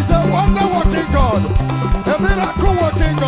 He's a wonder working God, a miracle working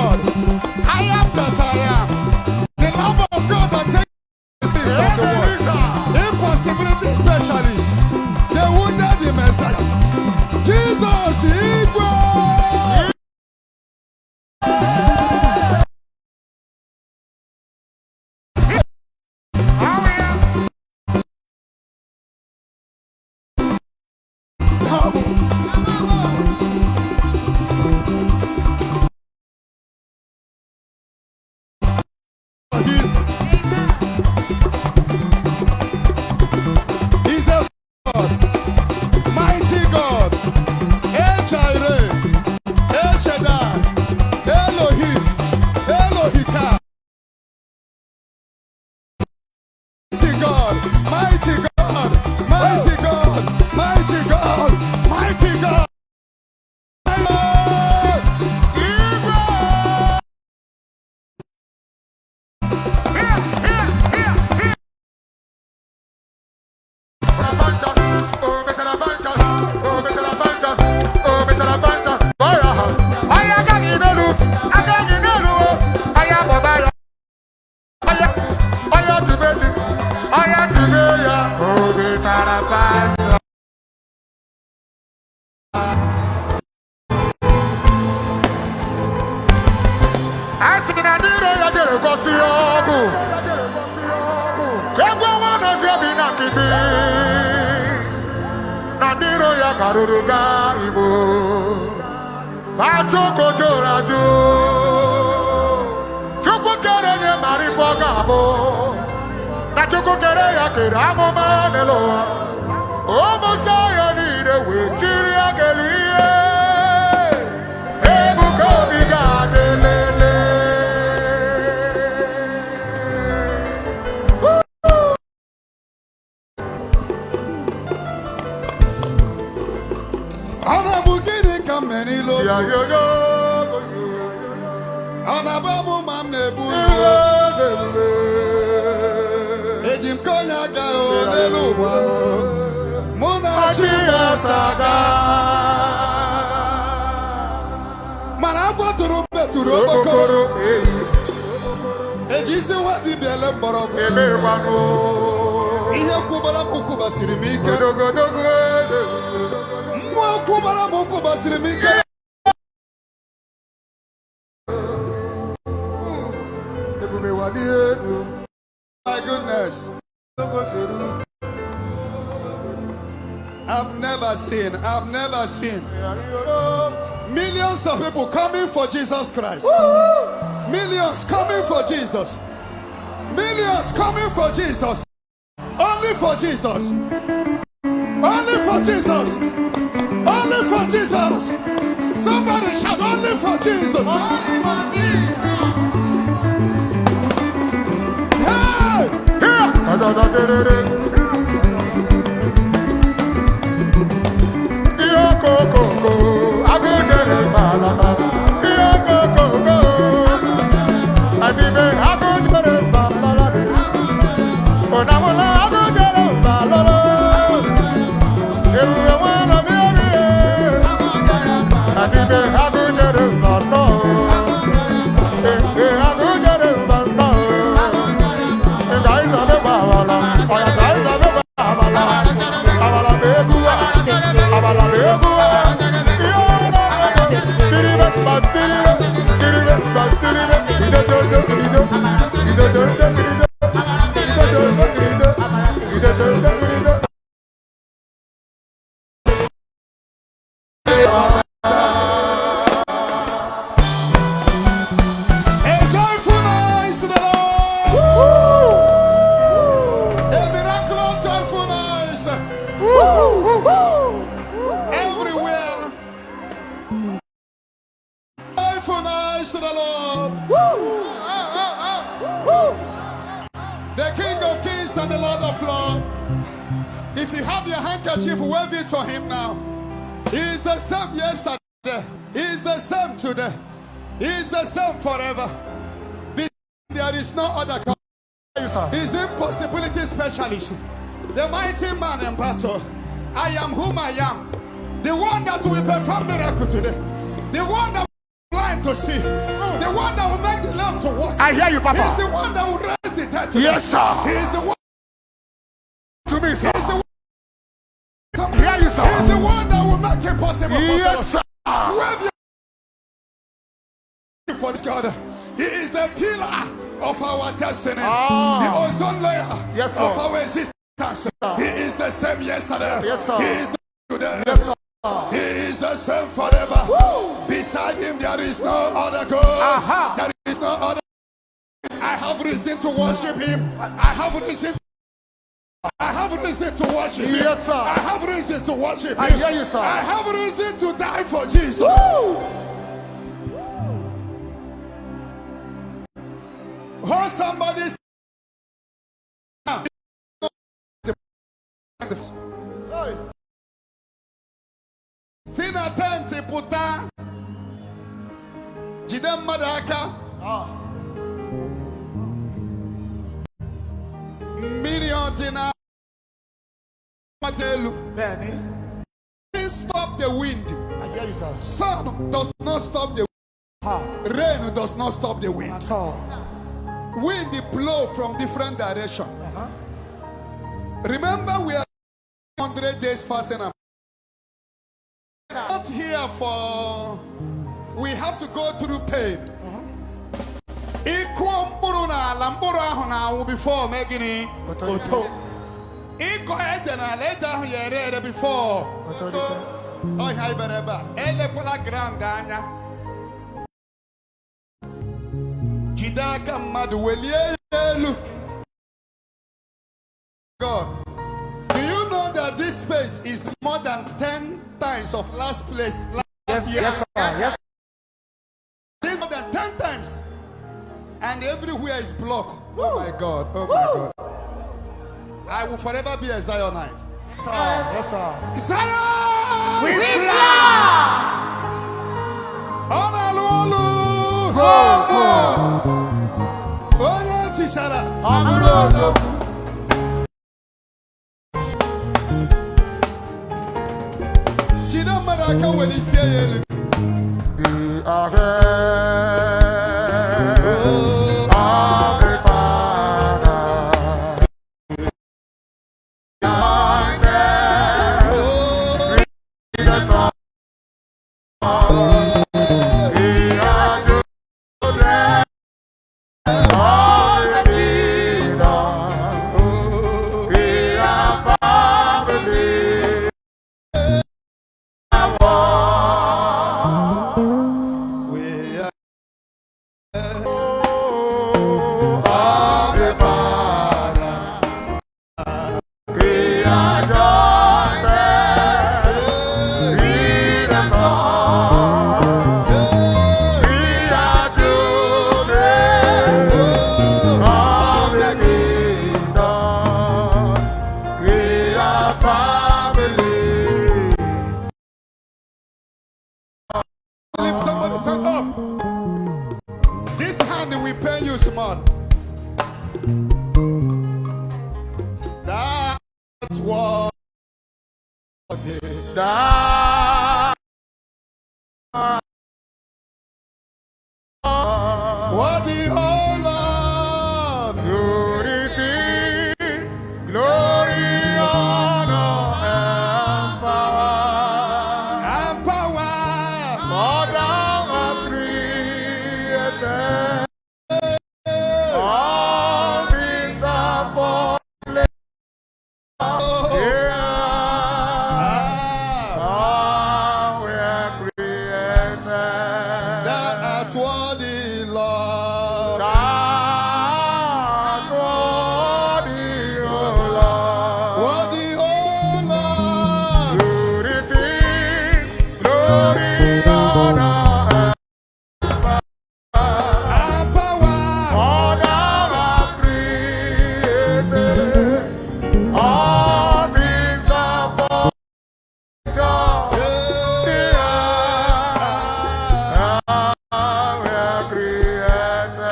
bosiogu. Kegwa wana ziabina kiti. Nandiro ya karuruga Igbo. Fachoko joraju. Chukwu kere nye marifoga abo. Na chukwu kere ya kere amoma neloa. Omusaya nire wechiri ageliye. Ebuka biga delele. Ana bukini kameni lo. Ya yo yo. Ana babu mamne bu. Ejim konya ga oneluwa. Muna chia saga. Mana kwaturu beturu okokoro. Ejisi wadi bele mboro. Ebe wano. Ihe kubara mukuba sirimike. Mwa kubara mukuba sirimike. My goodness. I've never seen millions of people coming for Jesus Christ. Millions coming for Jesus. Millions coming for Jesus. Only for Jesus. Only for Jesus. Only for Jesus. Somebody shout, only for Jesus. Hey! The King of Kings and the Lord of Lords. If you have your handkerchief, wave it for him now. He is the same yesterday. He is the same today. He is the same forever. There is no other God. He is impossibility specialist. The mighty man in battle. I am whom I am. The one that will perform miracle today. The one that will blind to see. The one that will make the lamb to walk. I hear you, Papa. He is the one that will raise the dead to yes, sir. He is the one to me, sir. He is the one. Hear you, sir. He is the one that will make it possible. Yes, sir. For this God, He is the pillar of our destiny, the ozone layer yes, of our existence. He is the same yesterday. Yes, sir. He is the today. Yes, sir. He is the same forever. Woo! Beside Him there is no other God. There is no other. I have reason to worship Him. I have reason to worship Him. Yes, sir. I have reason to worship Him. I hear you, sir. I have reason to die for Jesus. Woo! Oh, somebody. Sina tenti puta jidem madaka million tina matelu Benny, stop the wind. I hear you, sir. Sun does not stop the wind. Rain does not stop the wind. At all. Wind blow from different direction. Remember, we are 100 days fasting. Not here for we have to go through pain. Iko mburu na ala mburu ahụ na-awụ before megini oto. Iko ede na ala ede ahụ ya ere before oto. Oh, hi bereba. Elekwala ground anya. Jidaka mmadụ welie elu. God. Do you know that this space is more than 10 times of last place last year? Yes, sir. Yes. This is more than 10 times. And everywhere is blocked. Oh my God. Oh my God. I will forever be a Zionite. Yes, sir. Zion! We fly! Honolulu! Go, go! Oh yeah, teacher. Honolulu! Chidamara when he say We are here. Our Father. Lift somebody's hand up. This hand will pay you small. That's what what the whole Lord To receive glory, honor, and power. and power. For thou hast created all things above. All were created. That's what the Lord. That's what the Lord. What the whole Lord. To receive glory, honor, And power. for thou hast created all things above. Were created.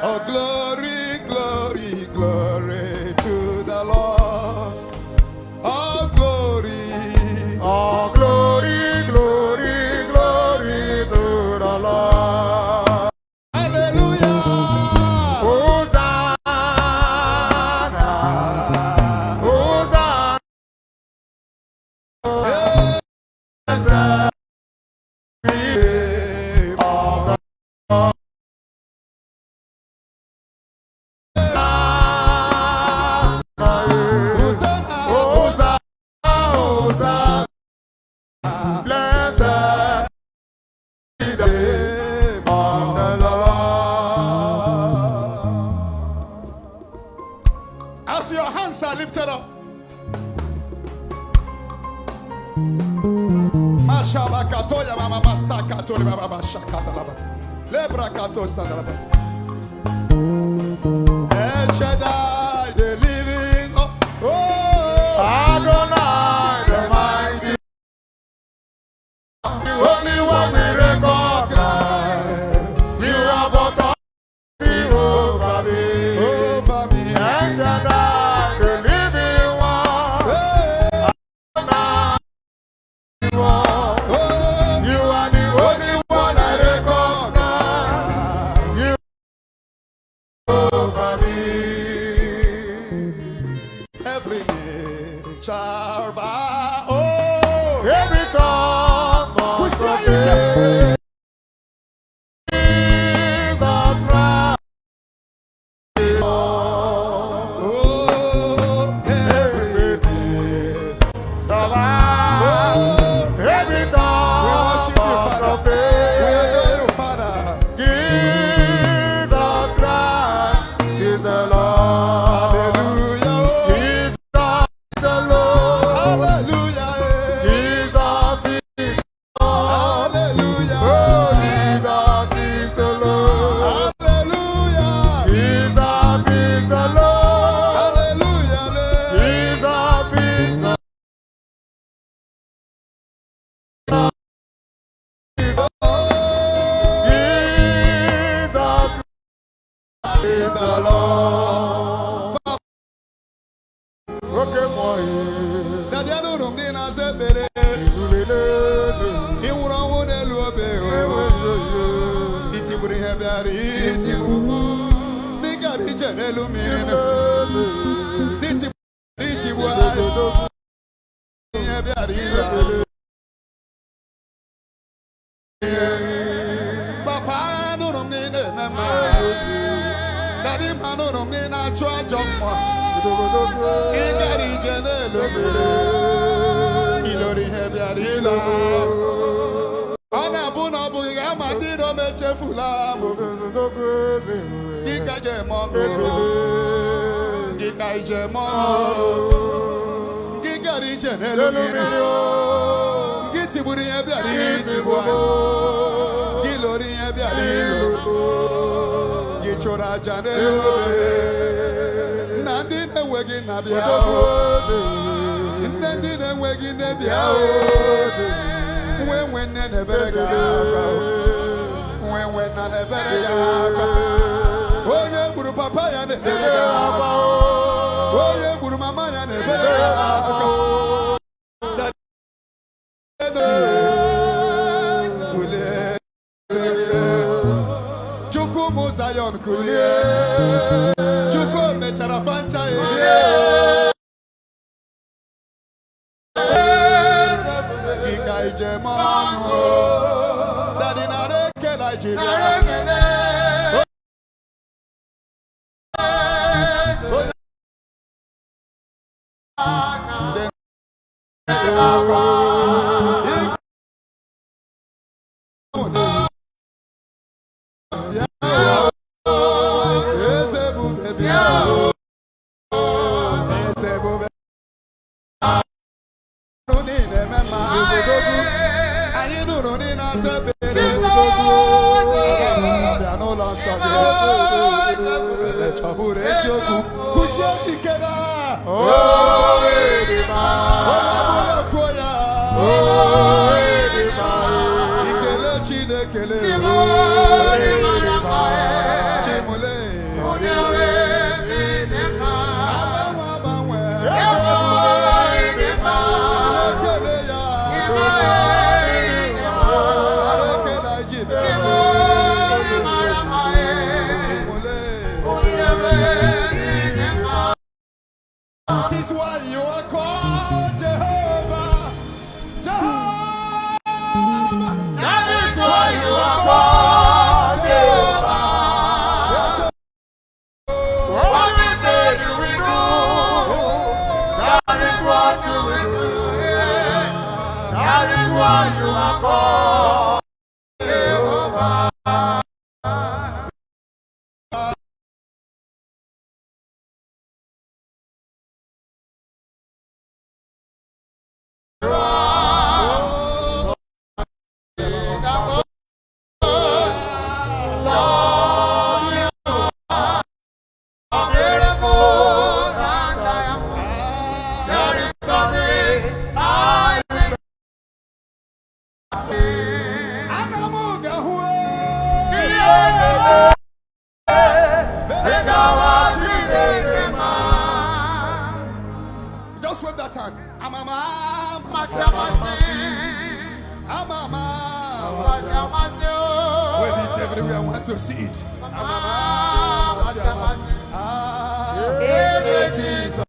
Oh, glory, glory, glory to the Lord. Oh, glory. All glory, glory, glory to the Lord. Hallelujah. Hosanna, Hosanna. Hosanna. Hosanna, Hosanna. Blessed be the name of the Lord. As your hands are lifted up, Mashabakatoya mama masakato le baba bashakata laba. Lebrakato sandalaba. El Shaddai, the living oh, Adonai, the mighty, the only one we recognize. You are but over me. over me. El Shaddai, the living one. Hey, Adonai, you are oh, the only one I recognize. You over me. Papa no no me mama. Daddy man no me na chwa jomwa. Igari jenelo fele. Ilori hebiarila. Ana buna buga mandiro meche fulamo. Gika jemono. Gika jemono. Gigari jenelo fele. Gitiburi hebiari tibwa. Gilori hebiari. Gichora janelo. Nandine wegi nabia. Nandine wegi nabia. When the berega, when the berega, oh, yeah, Guru Papa and the berega, oh, yeah, Guru Mama and the berega, Juku Musayon Kulie, Juku Mecharafancha. Daddy Nareke This is why you are called Jehovah. Jehovah. That is why you are called Jehovah. What you say you will do, that is what you will do. That is why you are called Jehovah. Just wave that hand. I'm a man. Wave it everywhere. I want to see it. Jesus.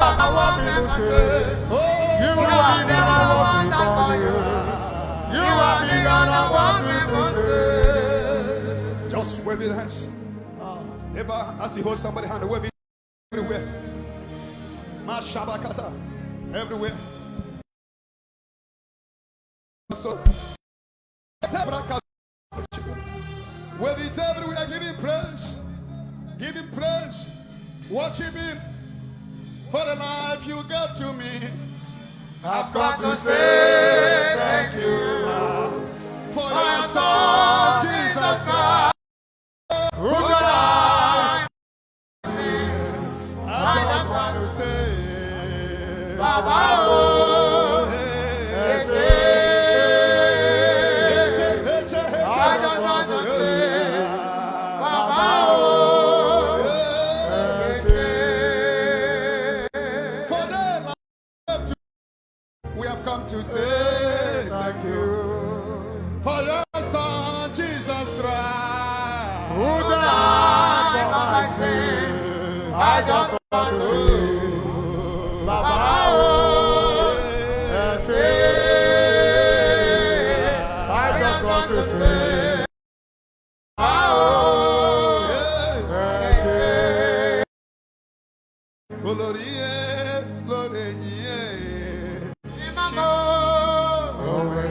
I want people to say As he holds somebody's hand, wave it everywhere. Mashabakata. Everywhere. So, wave it everywhere. Give him praise. Give him praise. Worship him for the life you gave to me. I've got to say thank you For your son, Jesus Christ. who died. I just want to say, Baba, oh, yes, I just want to say, Baba, oh, yes, for them we have come to say thank you for your son, Jesus Christ. who died for my sins. I just want to say, Baba, oh, yes, I just want to say, Baba, oh, yes, Glorie, glorie, Imamo, glorie,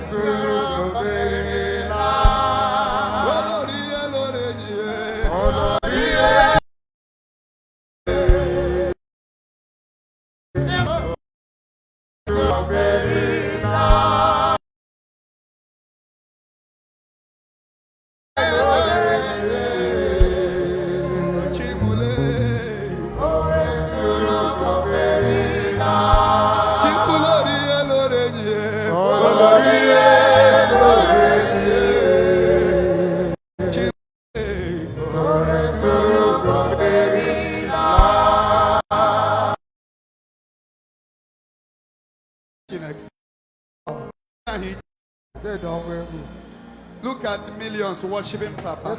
Look at millions worshiping Papa.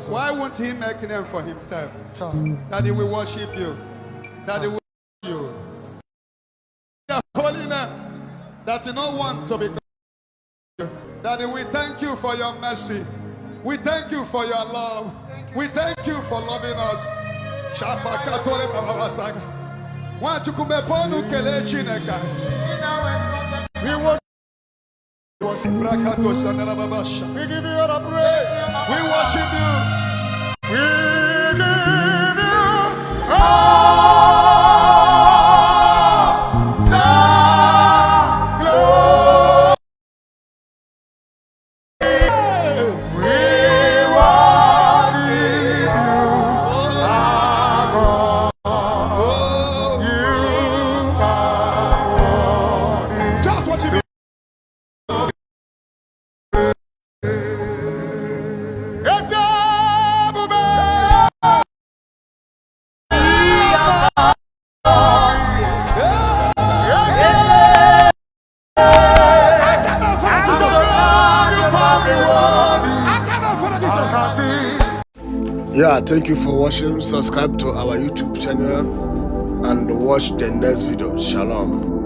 Why won't he make them for himself? That he will worship you. That he will worship you. The holy name. That you don't want to be. That we thank you for your mercy. We thank you for your love. We thank you for loving us. We worship you. We give you all the praise. We worship you. We give you all the glory. We worship you, our God. You are worthy. Just worship you. Yeah, thank you for watching. Subscribe to our YouTube channel and watch the next video. Shalom.